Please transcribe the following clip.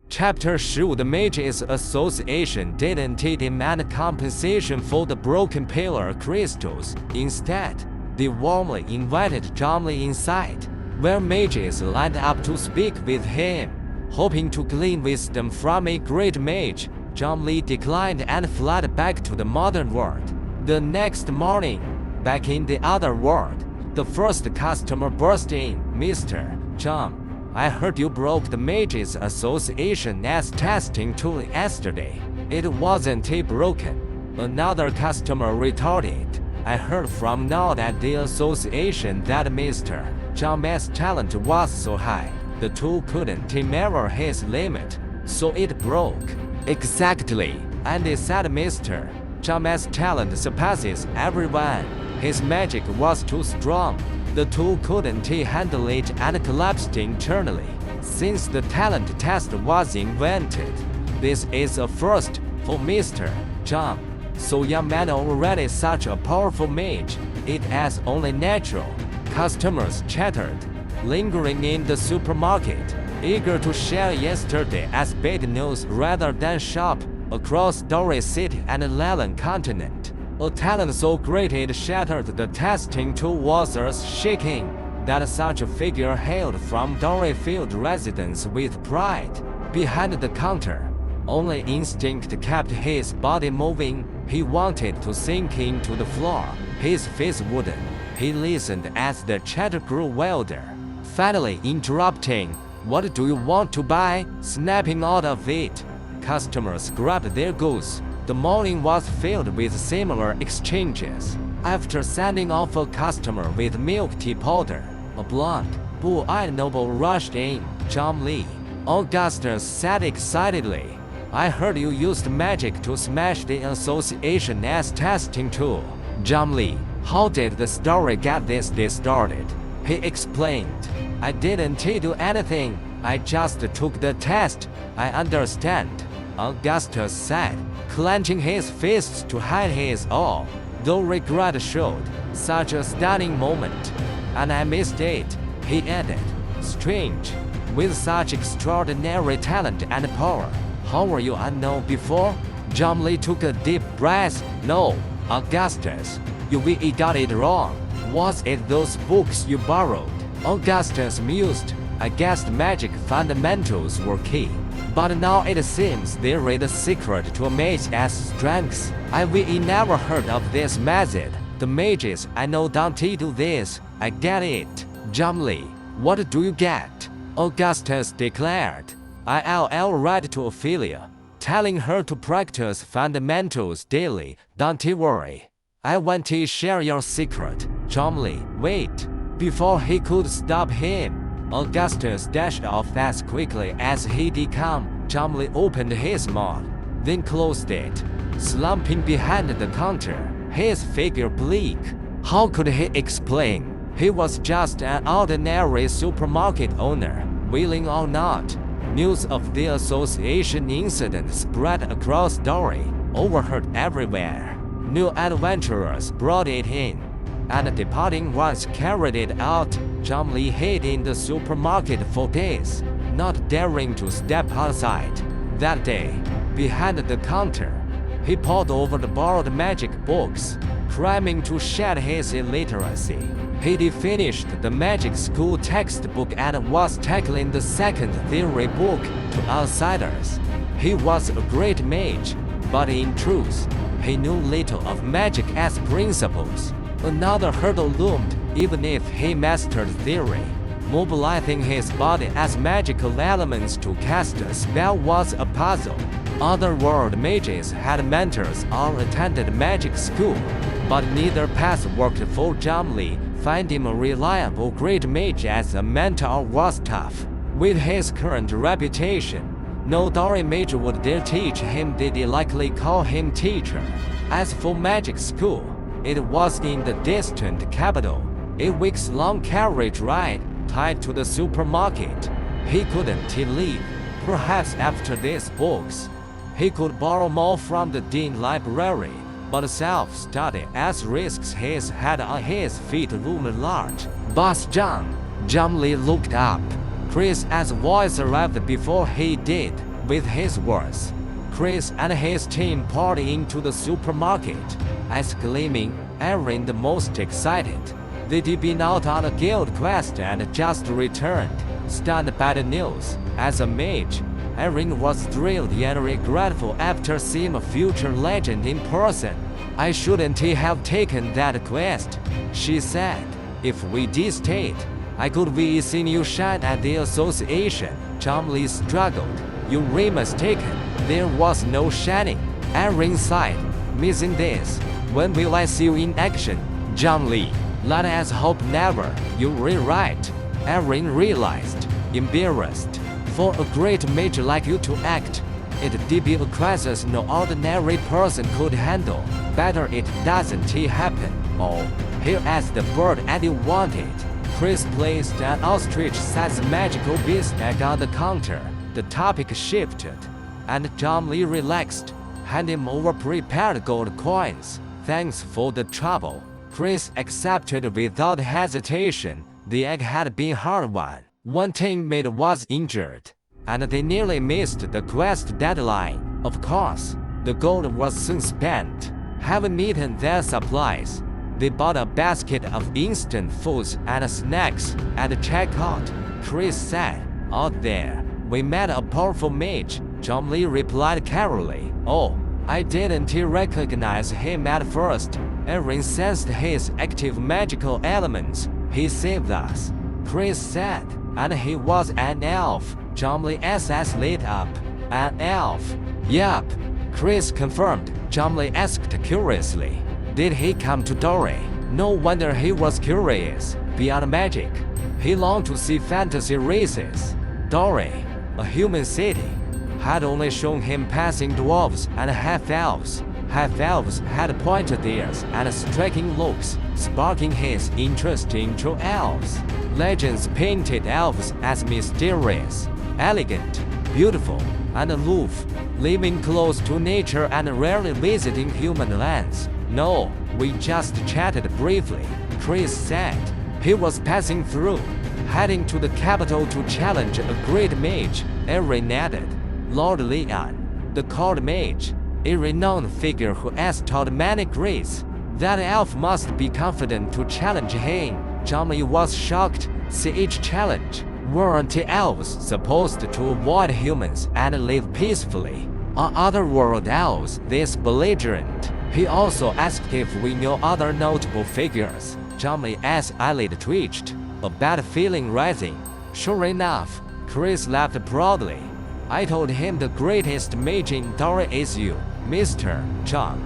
Chapter 15 The Mages Association didn't demand compensation for the broken pillar crystals. Instead, they warmly invited Zhongli inside, where mages lined up to speak with him, hoping to glean wisdom from a great mage. Zhongli declined and fled back to the modern world. The next morning, back in the other world, the first customer burst in. Mr. Zhang, I heard you broke the Mages Association's testing tool yesterday. It wasn't broken. Another customer retorted. I heard from now that the association that Mr. Zhang's talent was so high, the tool couldn't mirror his limit, so it broke. Exactly. And they said Mr. Zhang's talent surpasses everyone. His magic was too strong. The tool couldn't handle it and collapsed internally. Since the talent test was invented, this is a first for Mr. Zhang. So young man already such a powerful mage, it is only natural. Customers chattered, lingering in the supermarket, eager to share yesterday's bad news rather than shop across Dori City and Lelan continent. A talent so great it shattered the testing tool was earth-shaking that such a figure hailed from Dori Field residents with pride. Behind the counter, only instinct kept his body moving. He wanted to sink into the floor, his face wooden. He listened as the chatter grew wilder, finally interrupting. What do you want to buy? Snapping out of it, customers grabbed their goods. The morning was filled with similar exchanges. After sending off a customer with milk tea powder, a blonde, blue-eyed noble rushed in. Zhongli, Augustus said excitedly. I heard you used magic to smash the association's testing tool. Zhongli, how did the story get this distorted? He explained. I didn't do anything. I just took the test. I understand, Augustus said, clenching his fists to hide his awe, though regret showed. Such a stunning moment. And I missed it, he added. Strange. With such extraordinary talent and power, how were you unknown before? Zhongli took a deep breath. No, Augustus, you really got it wrong. Was it those books you borrowed? Augustus mused. I guessed magic fundamentals were key. But now it seems there is a secret to a mage's strengths. I really never heard of this method. The mages I know don't do this. I get it. Zhongli, what do you get? Augustus declared. I'll write to Ophelia, telling her to practice fundamentals daily. Don't worry. I want to share your secret. Zhongli, wait. Before he could stop him, Augustus dashed off as quickly as he did come. Zhongli opened his mouth, then closed it, slumping behind the counter, his figure bleak. How could he explain? He was just an ordinary supermarket owner, willing or not. News of the association incident spread across Dori, overheard everywhere. New adventurers brought it in, and departing ones carried it out. Zhongli hid in the supermarket for days, not daring to step outside. That day, behind the counter, he pored over the borrowed magic books, cramming to shed his illiteracy. He finished the magic school textbook and was tackling the second theory book to outsiders. He was a great mage, but in truth, he knew little of magic as principles. Another hurdle loomed. Even if he mastered theory, mobilizing his body as magical elements to cast a spell was a puzzle. Other world mages had mentors or attended magic school, but neither path worked for Zhongli. Finding a reliable great mage as a mentor was tough. With his current reputation, no Dori mage would dare teach him. They'd likely call him teacher. As for magic school, it was in the distant capital, a weeks-long carriage ride tied to the supermarket. He couldn't leave. Perhaps after these books, he could borrow more from the Dean Library, but self-study as risks his head on his feet loomed large. Boss Zhang. Zhongli looked up. Chris' voice arrived before he did. With his words, Chris and his team poured into the supermarket, eyes gleaming, Erin the most excited. They'd been out on a guild quest and just returned, stunned by the news. As a mage, Erin was thrilled and regretful after seeing a future legend in person. I shouldn't have taken that quest, she said. If we did stayed, I could be seen you shine at the association. Chumley struggled. You were mistaken. There was no shining. Erin sighed. Missing this. When will I see you in action? Chumley. Let us hope never. You were right. Erin realized. Embarrassed. For a great mage like you to act, it'd be a crisis no ordinary person could handle. Better it doesn't happen. Oh, here as the bird Eddie wanted. Chris placed an ostrich-sized magical beast egg on the counter. The topic shifted, and Chumley relaxed. Hand him over prepared gold coins. Thanks for the trouble. Chris accepted without hesitation. The egg had been hard-won. One teammate was injured, and they nearly missed the quest deadline. Of course, the gold was soon spent. Having eaten their supplies, they bought a basket of instant foods and snacks at checkout. Chris said, "Out there, we met a powerful mage." Chumley replied carefully, "Oh, I didn't recognize him at first." Erin sensed his active magical elements. "He saved us," Chris said, "and he was an elf." Chumley's eyes lit up. "An elf?" "Yup," Chris confirmed. Chumley asked curiously, "Did he come to Dory?" No wonder he was curious. Beyond magic, he longed to see fantasy races. Dory, a human city, had only shown him passing dwarves and half-elves. Half-elves had pointed ears and striking looks, sparking his interest in true elves. Legends painted elves as mysterious, elegant, beautiful, and aloof, living close to nature and rarely visiting human lands. "No, we just chatted briefly," Chris said. "He was passing through, heading to the capital to challenge a great mage." Erin added, "Lord Leon, the court mage, a renowned figure who has taught many grades. That elf must be confident to challenge him." Chumley was shocked. Siege challenge. Weren't elves supposed to avoid humans and live peacefully? Are otherworld elves this belligerent? He also asked if we knew other notable figures. Chumley's eyelid twitched, a bad feeling rising. "Sure enough," Chris laughed proudly. "I told him the greatest mage in Dory is you, Mr. Chum."